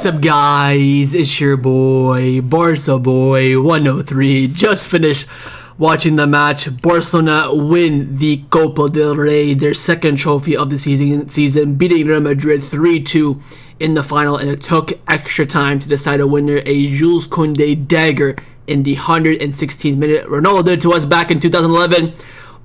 What's up, guys? It's your boy, Barca Boy 103. Just finished watching the match. Barcelona win the Copa del Rey, their second trophy of the season, beating Real Madrid 3-2 in the final, and it took extra time to decide a winner. A Jules Kounde dagger in the 116th minute. Ronaldo did it to us back in 2011.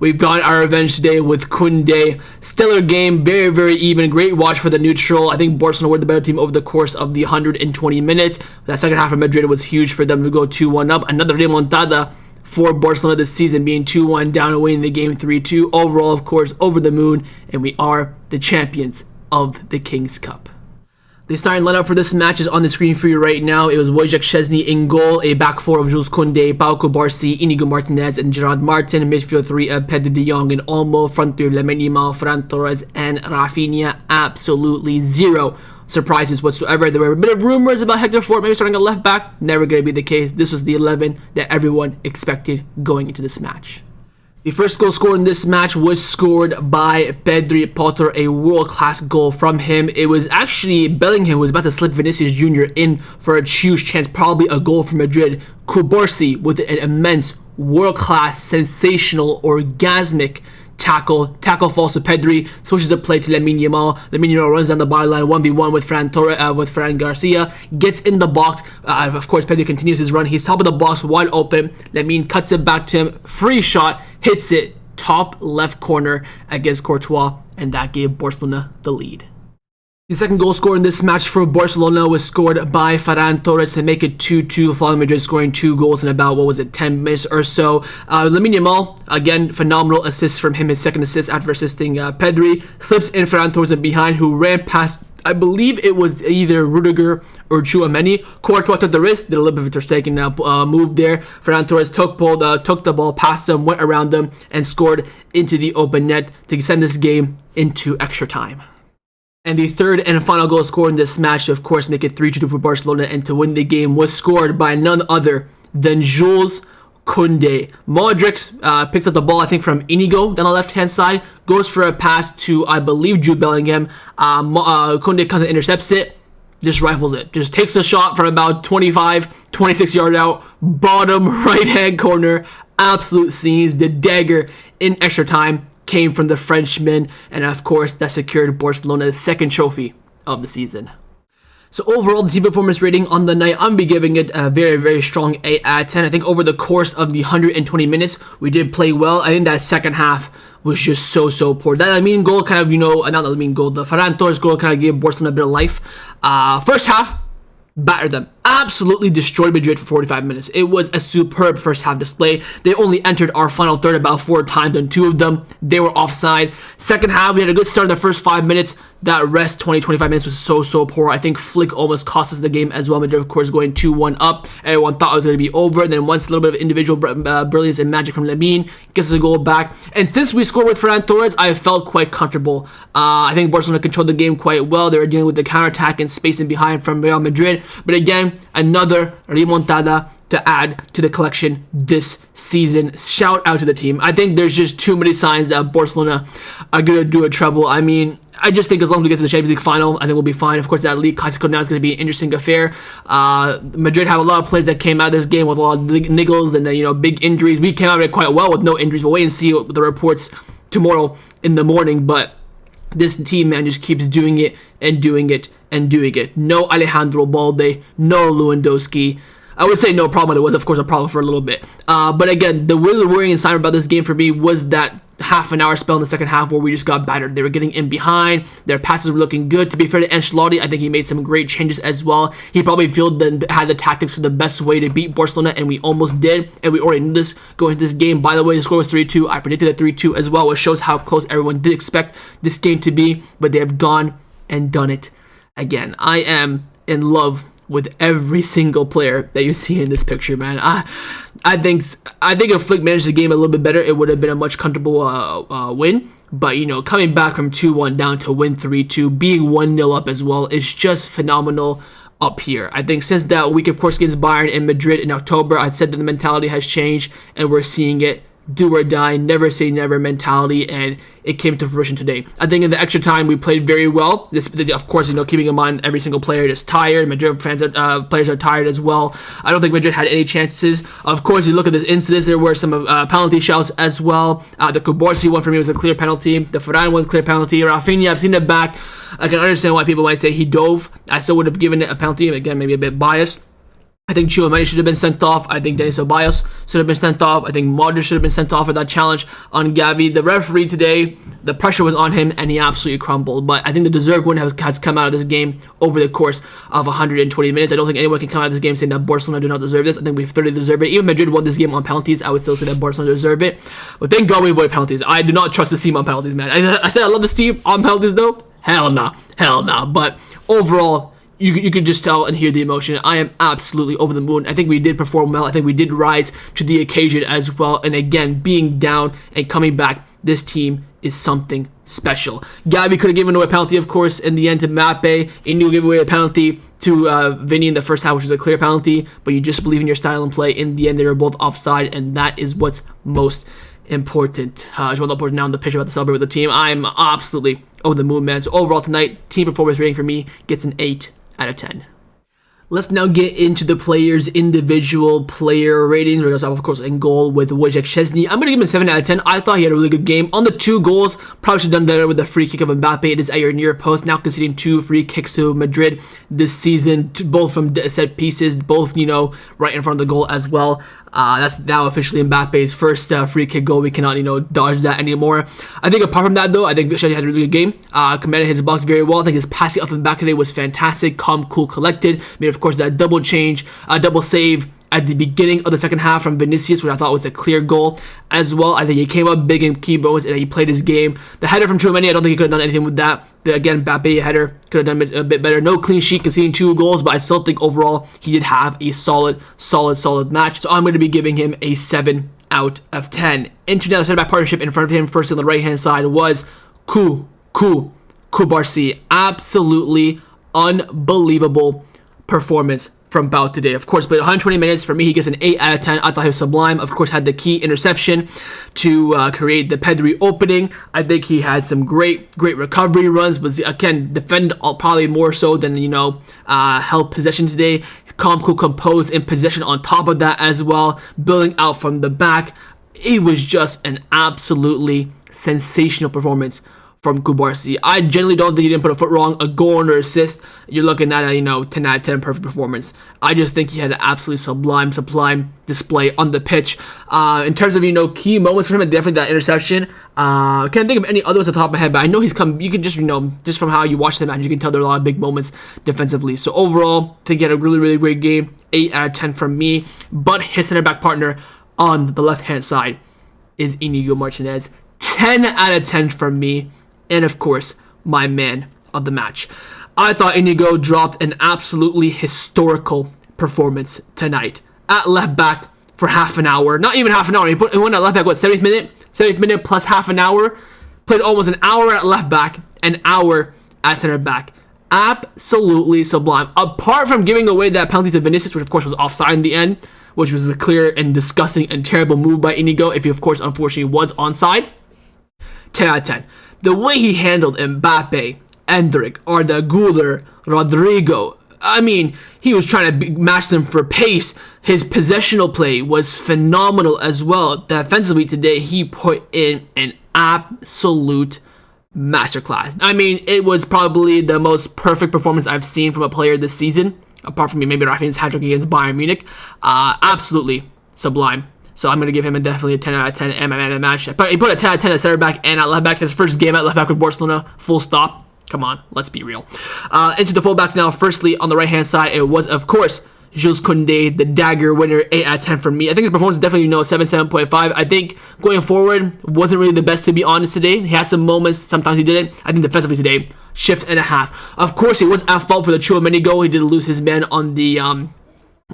We've got our revenge today with Kounde. Stellar game, very, very even. Great watch for the neutral. I think Barcelona were the better team over the course of the 120 minutes. That second half of Madrid was huge for them to go 2-1 up. Another remontada for Barcelona this season, being 2-1 down and winning the game 3-2. Overall, of course, over the moon, and we are the champions of the King's Cup. The starting lineup for this match is on the screen for you right now. It was Wojciech Szczesny in goal, a back four of Jules Kounde, Pau Cubarsí, Inigo Martinez, and Gerard Martin. Midfield three of Pedri de Jong and Olmo. Front three, Lamine Yamal, Ferran Torres, and Rafinha. Absolutely zero surprises whatsoever. There were a bit of rumors about Hector Fort maybe starting a left back. Never going to be the case. This was the 11 that everyone expected going into this match. The first goal scored in this match was scored by Pedri Potter, a world-class goal from him. It was actually Bellingham who was about to slip Vinicius Jr. in for a huge chance, probably a goal for Madrid. Cubarsí with an immense, world-class, sensational, orgasmic tackle falls to Pedri, switches the play to Lamine Yamal. Lamine Yamal runs down the byline 1v1 with Ferran Torres, with Ferran Garcia, gets in the box. Of course, Pedri continues his run. He's top of the box, wide open. Lamine cuts it back to him, free shot, hits it top left corner against Courtois, and that gave Barcelona the lead. The second goal scored in this match for Barcelona was scored by Ferran Torres to make it 2-2, following Madrid scoring 2 goals in about, 10 minutes or so. Lamine Yamal, again, phenomenal assist from him, his second assist after assisting Pedri. Slips in Ferran Torres in behind, who ran past, I believe it was either Rudiger or Tchouaméni. Courtois took the risk, did a little bit of a Ter Stegen move there. Ferran Torres took the ball past them, went around them, and scored into the open net to send this game into extra time. And the third and final goal scored in this match to, of course, make it 3-2 for Barcelona and to win the game was scored by none other than Jules Kounde. Modric picks up the ball, I think, from Inigo down the left-hand side, goes for a pass to, I believe, Jude Bellingham. Kounde comes and intercepts it, just rifles it. Just takes a shot from about 25, 26 yards out, bottom right-hand corner. Absolute scenes. The dagger in extra time came from the Frenchman, and of course that secured Barcelona's second trophy of the season. So overall, the team performance rating on the night, I'm be giving it a very, very strong 8 out of 10. I think over the course of the 120 minutes, we did play well. I think that second half was just so poor. That Lamine goal kind of, not the Lamine goal, the Ferran Torres goal kind of gave Barcelona a bit of life. First half, battered them. Absolutely destroyed Madrid for 45 minutes. It was a superb first half display. They only entered our final third about 4 times, and 2 of them, they were offside. Second half, we had a good start in the first 5 minutes. That rest, 20-25 minutes, was so poor. I think Flick almost cost us the game as well. Madrid, of course, going 2-1 up. Everyone thought it was going to be over. And then once a little bit of individual brilliance and magic from Lamine gets the goal back. And since we scored with Ferran Torres, I felt quite comfortable. I think Barcelona controlled the game quite well. They were dealing with the counterattack and spacing behind from Real Madrid. But again, another remontada to add to the collection this season. Shout out to the team. I think there's just too many signs that Barcelona are going to do a treble. I mean, I just think as long as we get to the Champions League final, I think we'll be fine. Of course, that league Clasico now is going to be an interesting affair. Madrid have a lot of players that came out of this game with a lot of niggles and big injuries. We came out of it quite well with no injuries. We'll wait and see what the reports tomorrow in the morning. But this team, man, just keeps doing it and doing it and doing it. No Alejandro Balde, no Lewandowski. I would say no problem. It was, of course, a problem for a little bit. But again, the really worrying sign about this game for me was that half an hour spell in the second half where we just got battered. They were getting in behind. Their passes were looking good. To be fair to Ancelotti, I think he made some great changes as well. He probably had the tactics for the best way to beat Barcelona, and we almost did. And we already knew this going into this game. By the way, the score was 3-2. I predicted a 3-2 as well, which shows how close everyone did expect this game to be. But they have gone and done it again. I am in love with every single player that you see in this picture, man. I think if Flick managed the game a little bit better, it would have been a much comfortable win. But, coming back from 2-1 down to win 3-2, being 1-0 up as well, is just phenomenal up here. I think since that week, of course, against Bayern and Madrid in October, I said that the mentality has changed, and we're seeing it do or die, never say never mentality, and it came to fruition today. I think in the extra time we played very well. This, of course, keeping in mind every single player is tired. Madrid players are tired as well. I don't think Madrid had any chances. Of course, you look at this incidents, there were some penalty shouts as well. The Kubarsi one for me was a clear penalty. The Ferran one's a clear penalty. Rafinha, I've seen it back. I can understand why people might say he dove. I still would have given it a penalty. Again, maybe a bit biased. I think Tchouaméni should have been sent off. I think Denis Ceballos should have been sent off. I think Modric should have been sent off for that challenge on Gavi. The referee today, the pressure was on him, and he absolutely crumbled. But I think the deserved win has come out of this game over the course of 120 minutes. I don't think anyone can come out of this game saying that Barcelona do not deserve this. I think we've thoroughly deserved it. Even Madrid won this game on penalties. I would still say that Barcelona deserve it. But thank God we avoid penalties. I do not trust this team on penalties, man. I said I love this team on penalties, though. Hell nah. But overall, you could just tell and hear the emotion. I am absolutely over the moon. I think we did perform well. I think we did rise to the occasion as well. And again, being down and coming back, this team is something special. Gavi could have given away a penalty, of course, in the end to Mbappe. Inigo gave away a penalty to Vinny in the first half, which was a clear penalty. But you just believe in your style and play. In the end, they were both offside, and that is what's most important. João Laporte now on the pitch about to celebrate with the team. I'm absolutely over the moon, man. So overall tonight, team performance rating for me gets an 8 out of 10. Let's now get into the players' individual player ratings. We're going to start, of course, in goal with Wojciech Szczesny. I'm going to give him a 7 out of 10. I thought he had a really good game. On the 2 goals, probably should have done better with the free kick of Mbappe. It is at your near post. Now conceding 2 free kicks to Madrid this season, both from set pieces, both, right in front of the goal as well. That's now officially Mbappe's first free kick goal. We cannot, dodge that anymore. I think apart from that, though, I think Szczesny had a really good game. Commanded his box very well. I think his passing off the back today was fantastic. Calm, cool, collected. Made, of course, that double change, double save at the beginning of the second half from Vinicius, which I thought was a clear goal as well. I think he came up big in key moments and he played his game. The header from Tchouaméni, I don't think he could have done anything with that. Again, Mbappe header could have done it a bit better. No clean sheet, conceding 2 goals, but I still think overall he did have a solid match. So I'm going to be giving him a 7 out of 10. International center-back partnership in front of him, first on the right-hand side, was Kubarsi. Absolutely unbelievable performance from Bout today. Of course, played 120 minutes. For me, he gets an 8 out of 10. I thought he was sublime. Of course, had the key interception to create the Pedri opening. I think he had some great recovery runs, but again, defended probably more so than, held possession today. Calm, cool, composed in possession on top of that as well. Building out from the back. It was just an absolutely sensational performance from Kubarsi. I generally don't think he didn't put a foot wrong. A goal and an assist, you're looking at a 10 out of 10 perfect performance. I just think he had an absolutely sublime display on the pitch. In terms of key moments for him, definitely that interception. Can't think of any others off the top of my head, but I know he's come. You can just just from how you watch the match, you can tell there are a lot of big moments defensively. So overall, I think he had a really great game. 8 out of 10 from me. But his center back partner on the left hand side is Inigo Martinez. 10 out of 10 from me. And of course, my man of the match. I thought Inigo dropped an absolutely historical performance tonight. At left back for half an hour. Not even half an hour. He went at left back, 70th minute? 70th minute plus half an hour. Played almost an hour at left back, an hour at center back. Absolutely sublime. Apart from giving away that penalty to Vinicius, which of course was offside in the end, which was a clear and disgusting and terrible move by Inigo, if he of course unfortunately was onside. 10 out of 10. The way he handled Mbappe, Endrick, Arda Güler, Rodrigo, I mean, he was trying to match them for pace. His possessional play was phenomenal as well. Defensively today, he put in an absolute masterclass. I mean, it was probably the most perfect performance I've seen from a player this season, apart from maybe Rafinha's hat-trick against Bayern Munich. Absolutely sublime. So I'm going to give him definitely a 10 out of 10 and my man of the match. But he put a 10 out of 10 at center back and at left back. His first game at left back with Barcelona, full stop. Come on, let's be real. Into the fullbacks now. Firstly, on the right-hand side, it was, of course, Jules Kounde, the dagger winner, 8 out of 10 from me. I think his performance is definitely, 7.5. I think going forward, wasn't really the best, to be honest, today. He had some moments, sometimes he didn't. I think defensively today, shift and a half. Of course, he was at fault for the Tchouaméni goal. He did lose his man on the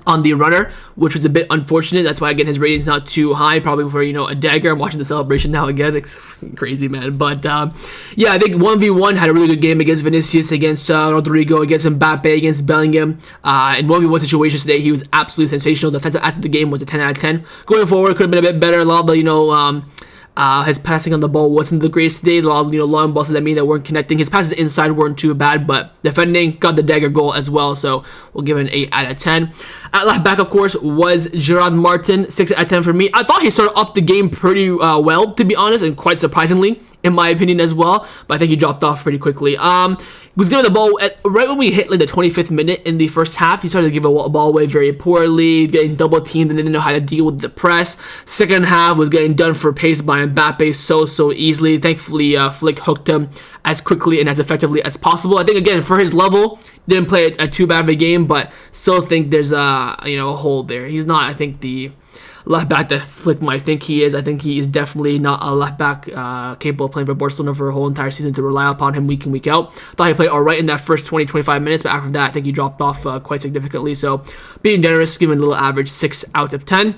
on the runner, which was a bit unfortunate. That's why, again, his rating's not too high, probably for, a dagger. I'm watching the celebration now again. It's crazy, man. But, yeah, I think 1v1 had a really good game against Vinicius, against Rodrigo, against Mbappe, against Bellingham. In 1v1 situations today, he was absolutely sensational. Defensive after the game was a 10 out of 10. Going forward, could have been a bit better. A lot of his passing on the ball wasn't the greatest today. A lot of long balls that weren't connecting. His passes inside weren't too bad, but defending got the dagger goal as well. So we'll give it an 8 out of 10. At left back, of course, was Gerard Martin, 6 out of 10 for me. I thought he started off the game pretty well, to be honest, and quite surprisingly, in my opinion as well. But I think he dropped off pretty quickly. Was given the ball right when we hit the 25th minute in the first half. He started to give a ball away very poorly, getting double teamed, and didn't know how to deal with the press. Second half was getting done for pace by Mbappe so easily. Thankfully, Flick hooked him as quickly and as effectively as possible. I think, again, for his level, didn't play a too bad of a game, but still think there's a hole there. He's not, I think, the left back that Flick might think he is. I think he is definitely not a left back capable of playing for Barcelona for a whole entire season to rely upon him week in, week out. Thought he played alright in that first 20-25 minutes, but after that, I think he dropped off quite significantly. So, being generous, giving a little average 6 out of 10.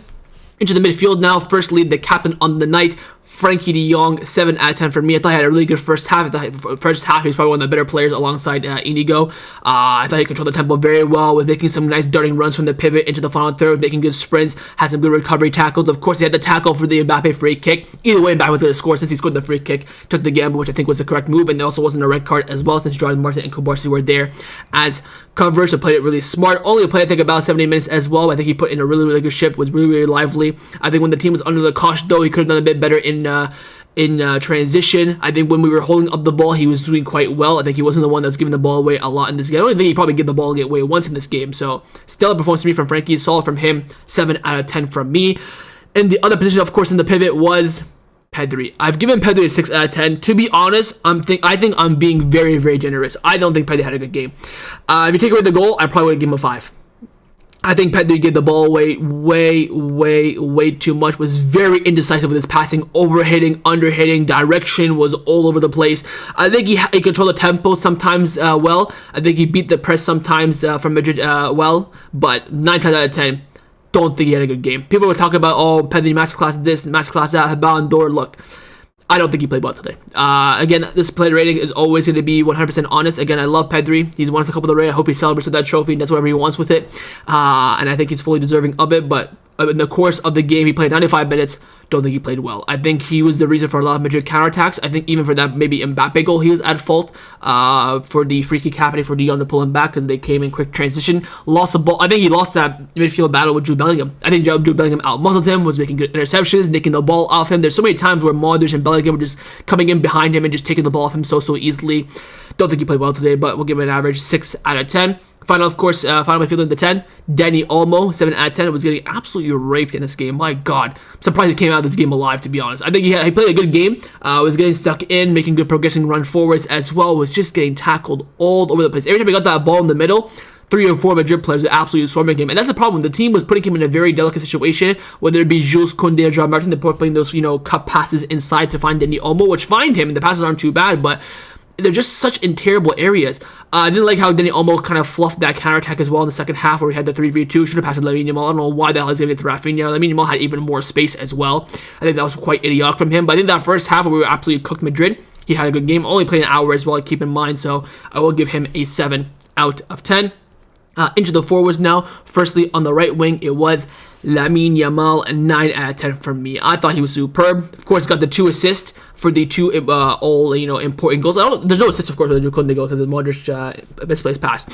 Into the midfield now. Firstly, the captain on the night, Frankie de Jong, 7 out of 10 for me. I thought he had a really good first half. I thought first half he was probably one of the better players alongside Inigo. I thought he controlled the tempo very well, with making some nice darting runs from the pivot into the final third, making good sprints, had some good recovery tackles. Of course, he had the tackle for the Mbappe free kick. Either way, Mbappe was going to score since he scored the free kick, took the gamble, which I think was the correct move, and there also wasn't a red card as well since Jordan Martin and Kubarsi were there as coverage. So played it really smart. Only played, I think, about 70 minutes as well. I think he put in a really good shift, was really lively. I think when the team was under the cosh, though, he could have done a bit better in transition. I think when we were holding up the ball, he was doing quite well. I think he wasn't the one that's giving the ball away a lot in this game. I don't think he probably gave the ball away once in this game. So, stellar performance for me from Frankie. Solid from him. 7 out of 10 from me. And the other position, of course, in the pivot was Pedri. I've given Pedri a 6 out of 10. To be honest, I think I'm being very generous. I don't think Pedri had a good game. If you take away the goal, I probably would give him a 5. I think Pedri gave the ball away way too much. Was very indecisive with his passing, overhitting, underhitting, direction was all over the place. I think he controlled the tempo sometimes well. I think he beat the press sometimes from Madrid well, but 9 times out of 10, don't think he had a good game. People were talking about, Pedri masterclass this, masterclass that, Ballon d'Or. Look, I don't think he played well today. Again, this player rating is always going to be 100% honest. Again, I love Pedri. He's won us a Copa Del Rey. I hope he celebrates with that trophy. That's whatever he wants with it. And I think he's fully deserving of it. But in the course of the game, he played 95 minutes. Don't think he played well. I think he was the reason for a lot of Madrid counterattacks. I think even for that maybe Mbappe goal, he was at fault for the free kick happening for De Jong to pull him back because they came in quick transition. Lost the ball. I think he lost that midfield battle with Jude Bellingham. I think Jude Bellingham out-muscled him, was making good interceptions, making the ball off him. There's so many times where Modric and Bellingham were just coming in behind him and just taking the ball off him so easily. Don't think he played well today, but we'll give him an average 6 out of 10. Final midfielder in the 10, Dani Olmo, 7 out of 10. Was getting absolutely raped in this game. My God. I'm surprised he came out of this game alive, to be honest. I think he played a good game. Was getting stuck in, making good progressing run forwards as well. Was just getting tackled all over the place. Every time he got that ball in the middle, 3 or 4 Madrid players were absolutely swarming him. And that's the problem. The team was putting him in a very delicate situation, whether it be Jules Kounde or Gerard Martin. They're playing those, cut passes inside to find Dani Olmo, which find him. The passes aren't too bad, but they're just such in terrible areas. I didn't like how Dani Olmo kind of fluffed that counterattack as well in the second half where he had the 3v2. Should have passed to Lamine Yamal. I don't know why the hell he's giving it to Rafinha. Lamine Yamal had even more space as well. I think that was quite idiotic from him. But I think that first half where we were absolutely cooked Madrid, he had a good game. Only played an hour as well, keep in mind. So I will give him a 7 out of 10. Into the forwards now. Firstly, on the right wing, it was Lamine Yamal, 9 out of 10 from me. I thought he was superb. Of course, got the 2 assists for the 2 important goals. There's no assist, of course, for the Jules Kounde goal because of Modric misplaced pass.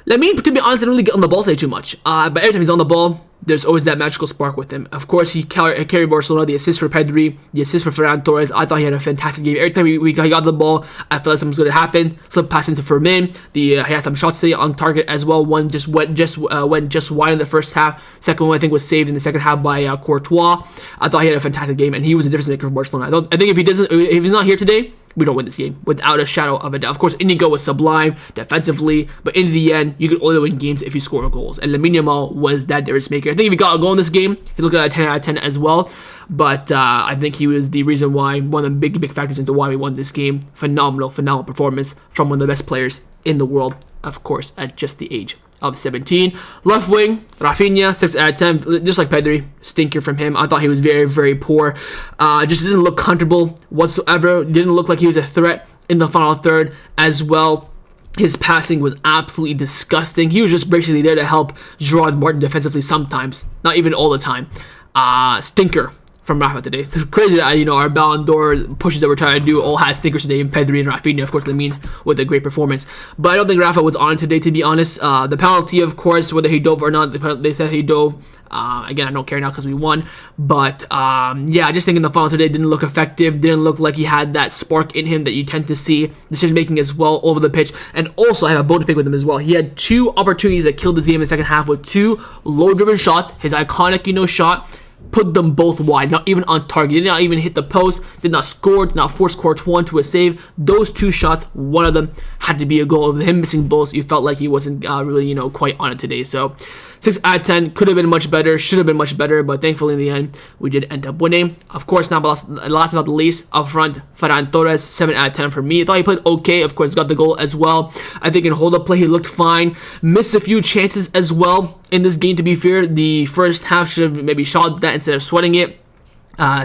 Lamine, to be honest, didn't really get on the ball today too much. But every time he's on the ball, there's always that magical spark with him. Of course, he carried Barcelona, the assist for Pedri, the assist for Ferran Torres. I thought he had a fantastic game. Every time he got the ball, I felt like something was going to happen. Slip pass into Fermin. He had some shots today on target as well. One just went just wide in the first half. Second one, I think, was saved in the second half by Courtois. I thought he had a fantastic game, and he was a difference maker for Barcelona. I think if he's not here today, we don't win this game without a shadow of a doubt. Of course, Inigo was sublime defensively, but in the end, you can only win games if you score goals. And Lamine Yamal was that difference maker. I think if he got a goal in this game, he looked at a 10 out of 10 as well. But I think he was the reason why, one of the big factors into why we won this game. Phenomenal performance from one of the best players in the world, of course, at just the age of 17. Left wing, Rafinha, 6 out of 10. Just like Pedri, stinker from him. I thought he was very, very poor. Just didn't look comfortable whatsoever. Didn't look like he was a threat in the final third as well. His passing was absolutely disgusting. He was just basically there to help Gerard Martin defensively sometimes, not even all the time. Stinker from Rafa today. It's crazy that, our Ballon d'Or pushes that we're trying to do all had stinkers today, and Pedri and Rafinha, of course, Lamine with a great performance. But I don't think Rafa was on today, to be honest. The penalty, of course, whether he dove or not, they said he dove. Again, I don't care now because we won. But, I just think in the final today didn't look effective. Didn't look like he had that spark in him that you tend to see. Decision-making as well over the pitch. And also, I have a bone to pick with him as well. He had 2 opportunities that killed the game in the second half with 2 low-driven shots. His iconic, shot. Put them both wide, not even on target. Did not even hit the post, did not score, did not force Courtois to a save. Those 2 shots, one of them had to be a goal. With him missing both, you felt like he wasn't really, quite on it today. So 6 out of 10, could have been much better, should have been much better, but thankfully in the end, we did end up winning. Of course, last but not the least, up front, Ferran Torres, 7 out of 10 for me. I thought he played okay, of course, got the goal as well. I think in hold-up play, he looked fine. Missed a few chances as well in this game, to be fair. The first half should have maybe shot that instead of sweating it.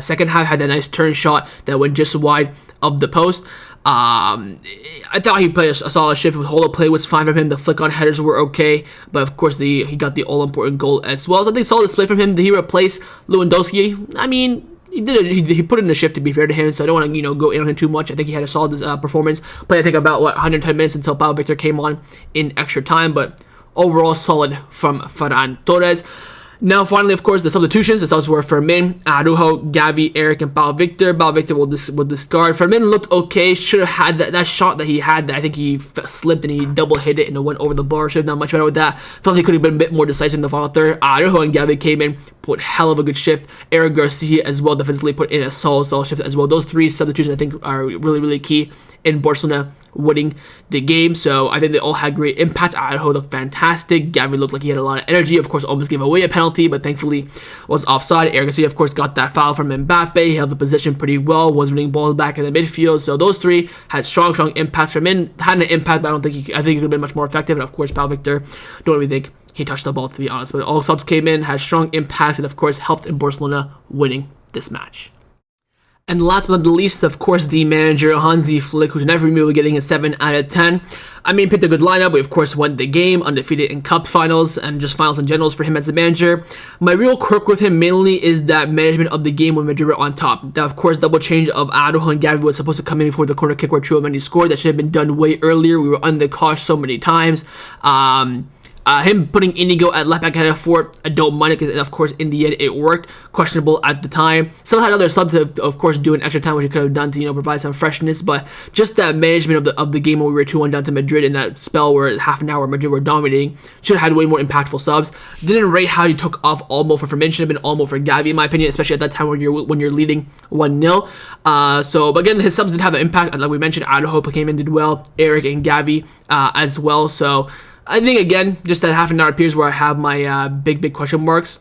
Second half had that nice turn shot that went just wide of the post. I thought he played a solid shift. With hold-up play was fine from him. The flick-on headers were okay, but of course he got the all-important goal as well. So I think solid display from him. Did he replace Lewandowski? I mean, he put in a shift, to be fair to him, so I don't want to go in on him too much. I think he had a solid performance. Played I think about 110 minutes until Pau Victor came on in extra time, but overall solid from Ferran Torres. Now, finally, of course, the substitutions. The subs were Fermin, Araujo, Gavi, Eric, and Pau Victor. Pau Victor will discard. Fermin looked okay. Should have had that shot that he had. That I think he slipped and he double hit it and it went over the bar. Should have done much better with that. Felt he could have been a bit more decisive in the final third. Araujo and Gavi came in, put hell of a good shift. Eric Garcia as well defensively put in a solid shift as well. Those 3 substitutions I think are really, really key in Barcelona winning the game. So I think they all had great impact. Araujo looked fantastic. Gavi looked like he had a lot of energy. Of course, almost gave away a penalty, but thankfully was offside. Eric Garcia, of course, got that foul from Mbappe. He held the position pretty well, was winning balls back in the midfield. So those 3 had strong impacts. Fermin had an impact, but I think he could have been much more effective. And of course, Pau Victor, don't really think he touched the ball, to be honest. But all subs came in, had strong impacts, and of course helped in Barcelona winning this match. And last but not the least, of course, the manager, Hansi Flick, who's never really getting a 7 out of 10. I mean, picked a good lineup. We, of course, won the game, undefeated in cup finals, and just finals in general for him as a manager. My real quirk with him mainly is that management of the game when Madrid were on top. That, of course, double change of Araujo and Gavi was supposed to come in before the corner kick where Chouameni scored. That should have been done way earlier. We were on the cosh so many times. Him putting Inigo at left back ahead of 4, I don't mind it because, of course, in the end, it worked. Questionable at the time. Still had other subs to, of course, do an extra time, which he could have done to, provide some freshness. But just that management of the game when we were 2-1 down to Madrid in that spell where half an hour Madrid were dominating, should have had way more impactful subs. Didn't rate how he took off Olmo for Fermin. Should have been Olmo for Gavi, in my opinion, especially at that time when you're leading 1-0. But again, his subs did have an impact. Like we mentioned, Araujo came in, did well. Eric and Gavi as well. So I think, again, just that half an hour period where I have my big question marks.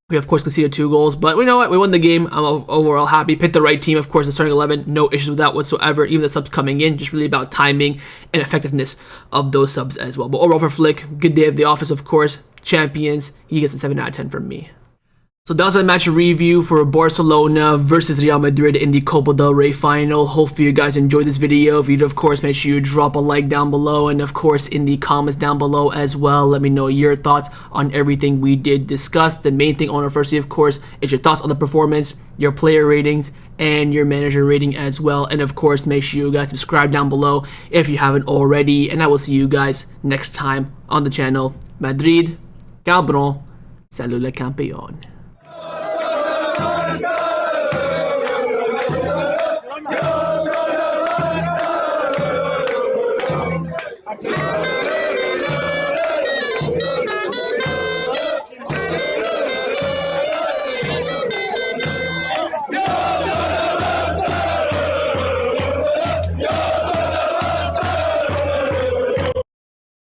We, of course, conceded 2 goals, but you know what? We won the game. I'm overall happy. Picked the right team, of course, the starting 11. No issues with that whatsoever. Even the subs coming in, just really about timing and effectiveness of those subs as well. But overall for Flick, good day at the office, of course. Champions. He gets a 7 out of 10 from me. So that was a match review for Barcelona versus Real Madrid in the Copa del Rey final. Hopefully you guys enjoyed this video. If you did, of course, make sure you drop a like down below, and of course in the comments down below as well. Let me know your thoughts on everything we did discuss. The main thing I want to first see, of course, is your thoughts on the performance, your player ratings, and your manager rating as well. And of course, make sure you guys subscribe down below if you haven't already. And I will see you guys next time on the channel. Madrid, Cabron, salut le campeón.